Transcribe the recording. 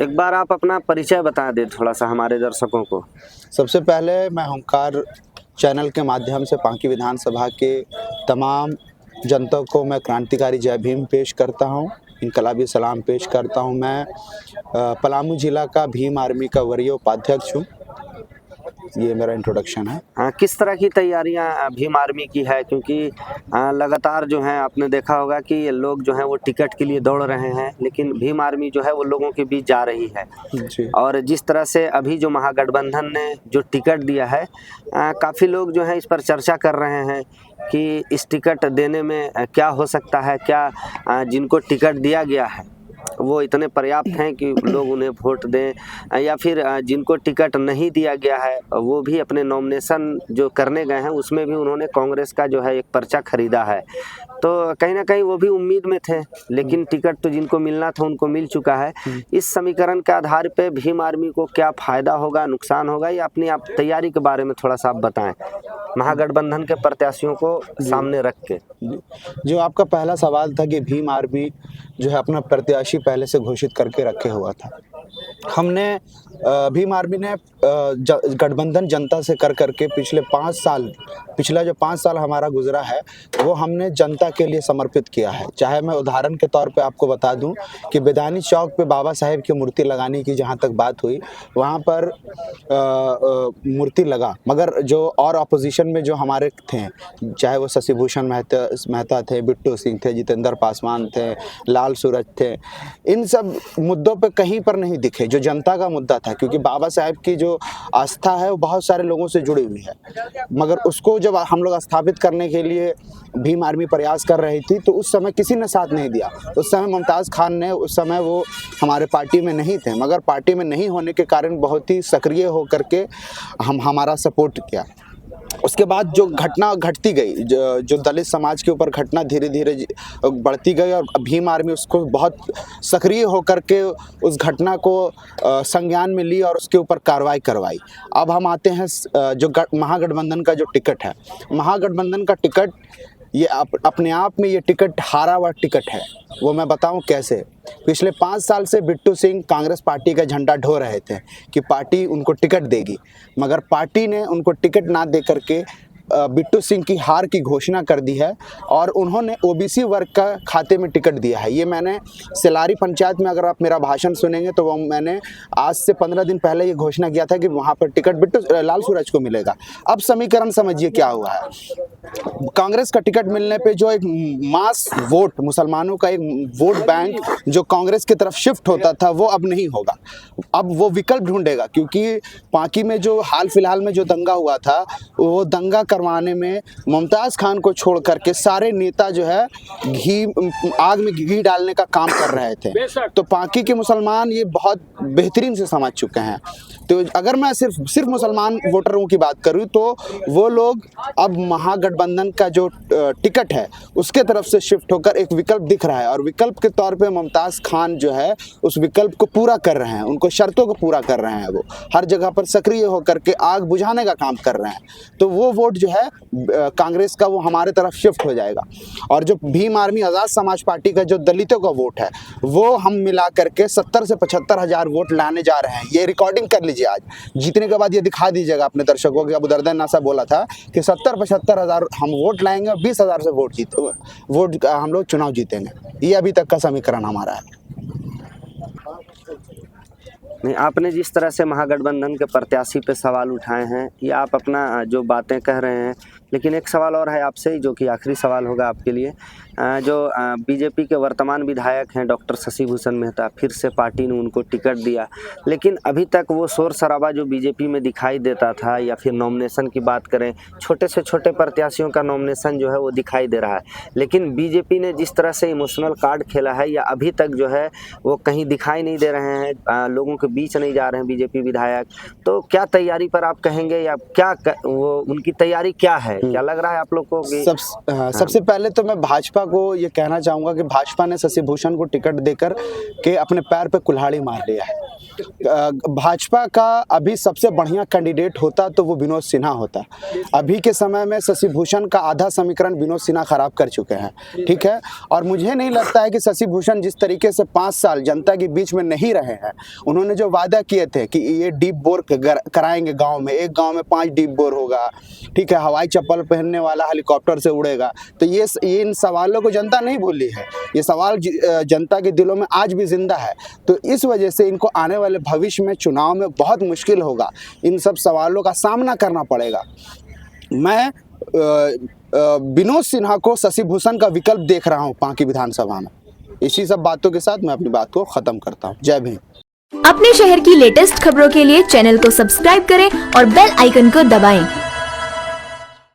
एक बार आप अपना परिचय बता दें थोड़ा सा हमारे दर्शकों को। सबसे पहले मैं हुंकार चैनल के माध्यम से पांकी विधानसभा के तमाम जनता को मैं क्रांतिकारी जय भीम पेश करता हूं, इनकलाबी सलाम पेश करता हूं। मैं पलामू जिला का भीम आर्मी का वरीय उपाध्यक्ष हूं। ये मेरा इंट्रोडक्शन है। किस तरह की तैयारियां भीम आर्मी की है, क्योंकि लगातार जो है आपने देखा होगा कि लोग जो है वो टिकट के लिए दौड़ रहे हैं, लेकिन भीम आर्मी जो है वो लोगों के बीच जा रही है जी। और जिस तरह से अभी जो महागठबंधन ने जो टिकट दिया है, काफ़ी लोग जो है इस पर चर्चा कर रहे हैं कि इस टिकट देने में क्या हो सकता है, क्या जिनको टिकट दिया गया है वो इतने पर्याप्त हैं कि लोग उन्हें वोट दें, या फिर जिनको टिकट नहीं दिया गया है वो भी अपने नॉमिनेशन जो करने गए हैं उसमें भी उन्होंने कांग्रेस का जो है एक पर्चा खरीदा है। तो कहीं ना कहीं वो भी उम्मीद में थे, लेकिन टिकट तो जिनको मिलना था उनको मिल चुका है। इस समीकरण के आधार पे भीम आर्मी को क्या फ़ायदा होगा, नुकसान होगा, या अपनी आप तैयारी के बारे में थोड़ा सा आप बताएं महागठबंधन के प्रत्याशियों को सामने रख के। जो आपका पहला सवाल था कि भीम आर्मी जो है अपना प्रत्याशी पहले से घोषित करके रखे हुआ था। हमने भीम आर्मी ने गठबंधन जनता से कर करके पिछला जो 5 साल हमारा गुजरा है वो हमने जनता के लिए समर्पित किया है। चाहे मैं उदाहरण के तौर पे आपको बता दूं कि बेदानी चौक पे बाबा साहेब की मूर्ति लगाने की जहां तक बात हुई, वहां पर मूर्ति लगा, मगर जो और अपोजिशन में जो हमारे थे, चाहे वो शशि भूषण मेहता थे, बिट्टू सिंह थे, जितेंद्र पासवान थे, लाल सूरज थे, इन सब मुद्दों पे कहीं पर नहीं दिखे जो जनता का मुद्दा था। क्योंकि बाबा साहेब की जो आस्था है वो बहुत सारे लोगों से जुड़ी हुई है, मगर उसको जब हम लोग स्थापित करने के लिए भीम आर्मी प्रयास कर रही थी तो उस समय किसी ने साथ नहीं दिया। उस समय मुमताज़ खान ने, उस समय वो हमारे पार्टी में नहीं थे, मगर पार्टी में नहीं होने के कारण बहुत ही सक्रिय होकर के हमारा सपोर्ट किया। उसके बाद जो घटना घटती गई, जो दलित समाज के ऊपर घटना धीरे धीरे बढ़ती गई और भीम आर्मी उसको बहुत सक्रिय होकर के उस घटना को संज्ञान में ली और उसके ऊपर कार्रवाई करवाई। अब हम आते हैं जो महागठबंधन का जो टिकट है, महागठबंधन का टिकट ये अपने आप में ये टिकट हारा हुआ टिकट है। वो मैं बताऊं कैसे। पिछले 5 साल से बिट्टू सिंह कांग्रेस पार्टी का झंडा ढो रहे थे कि पार्टी उनको टिकट देगी, मगर पार्टी ने उनको टिकट ना दे करके बिट्टू सिंह की हार की घोषणा कर दी है और उन्होंने ओबीसी वर्ग का खाते में टिकट दिया है। ये मैंने सिलारी पंचायत में, अगर आप मेरा भाषण सुनेंगे तो वो मैंने आज से 15 दिन पहले ये घोषणा किया था कि वहाँ पर टिकट लाल सूरज को मिलेगा। अब समीकरण समझिए क्या हुआ है। कांग्रेस का टिकट मिलने पे जो एक मास वोट, मुसलमानों का एक वोट बैंक जो कांग्रेस की तरफ शिफ्ट होता था वो अब नहीं होगा। अब वो विकल्प ढूंढेगा, क्योंकि पांकी में जो हाल फिलहाल में जो दंगा हुआ था वो दंगा करवाने में मुमताज़ खान को छोड़ करके सारे नेता जो है आग में घी डालने का काम कर रहे थे। तो पांकी के मुसलमान ये बहुत बेहतरीन से समझ चुके हैं। तो अगर मैं सिर्फ मुसलमान वोटरों की बात करूं तो वो लोग अब महागठबंधन का जो टिकट है उसके तरफ से शिफ्ट होकर एक विकल्प दिख रहा है और विकल्प के तौर पे मुमताज़ खान जो है उस विकल्प को पूरा कर रहे हैं, उनको शर्तों को पूरा कर रहे हैं। वो हर जगह पर सक्रिय होकर के आग बुझाने का काम कर रहे हैं। तो वो वोट जो है कांग्रेस का वो हमारे तरफ शिफ्ट हो जाएगा। और जो भीम आर्मी आज़ाद समाज पार्टी का जो दलितों का वोट है वो हम मिला करके 70 से 75 हज़ार वोट लाने जा रहे हैं। ये रिकॉर्डिंग कर लीजिए, आज जीतने के बाद ये दिखा दीजिएगा अपने दर्शकों को। अबू दरदन नासा बोला था कि 70-75 हज़ार हम वोट लाएंगे और 20 हज़ार से वोट हम लोग चुनाव जीतेंगे। ये अभी तक का समीकरण हमारा है। नहीं, आपने जिस तरह से महागठबंधन के प्रत्याशी पे सवाल उठाए हैं, ये आप अपना जो बातें कह रहे हैं, लेकिन एक सवाल और है आपसे जो कि आखिरी सवाल होगा आपके लिए। जो बीजेपी के वर्तमान विधायक हैं डॉक्टर शशि भूषण मेहता, फिर से पार्टी ने उनको टिकट दिया, लेकिन अभी तक वो शोर शराबा जो बीजेपी में दिखाई देता था, या फिर नॉमिनेशन की बात करें, छोटे से छोटे प्रत्याशियों का नॉमिनेशन जो है वो दिखाई दे रहा है, लेकिन बीजेपी ने जिस तरह से इमोशनल कार्ड खेला है या अभी तक जो है वो कहीं दिखाई नहीं दे रहे हैं, लोगों के बीच नहीं जा रहे हैं बीजेपी विधायक। तो क्या तैयारी पर आप कहेंगे, या क्या वो उनकी तैयारी क्या है, क्या लग रहा है आप लोग को कि सबसे पहले तो मैं भाजपा को ये कहना चाहूँगा कि भाजपा ने शशि भूषण को टिकट देकर के अपने पैर पे कुल्हाड़ी मार लिया है। भाजपा का अभी सबसे बढ़िया कैंडिडेट होता तो वो विनोद सिन्हा होता। अभी के समय में शशि भूषण का आधा समीकरण विनोद सिन्हा खराब कर चुके हैं, ठीक है। और मुझे नहीं लगता है कि शशि भूषण जिस तरीके से 5 साल जनता के बीच में नहीं रहे हैं, उन्होंने जो वादा किए थे कि ये डीप बोर कराएंगे गांव में, एक गांव में 5 डीप बोर होगा, ठीक है, हवाई चप्पल पहनने वाला हेलीकॉप्टर से उड़ेगा, तो ये इन सवालों को जनता नहीं भूली है। ये सवाल जनता के दिलों में आज भी जिंदा है। तो इस वजह से इनको आने वाले भविष्य में चुनाव में बहुत मुश्किल होगा, इन सब सवालों का सामना करना पड़ेगा। मैं विनोद सिन्हा को शशि भूषण का विकल्प देख रहा हूं पांकी विधानसभा में। इसी सब बातों के साथ मैं अपनी बात को खत्म करता हूं। जय भीम। अपने शहर की लेटेस्ट खबरों के लिए चैनल को सब्सक्राइब करें और बेल आइकन को दबाएं।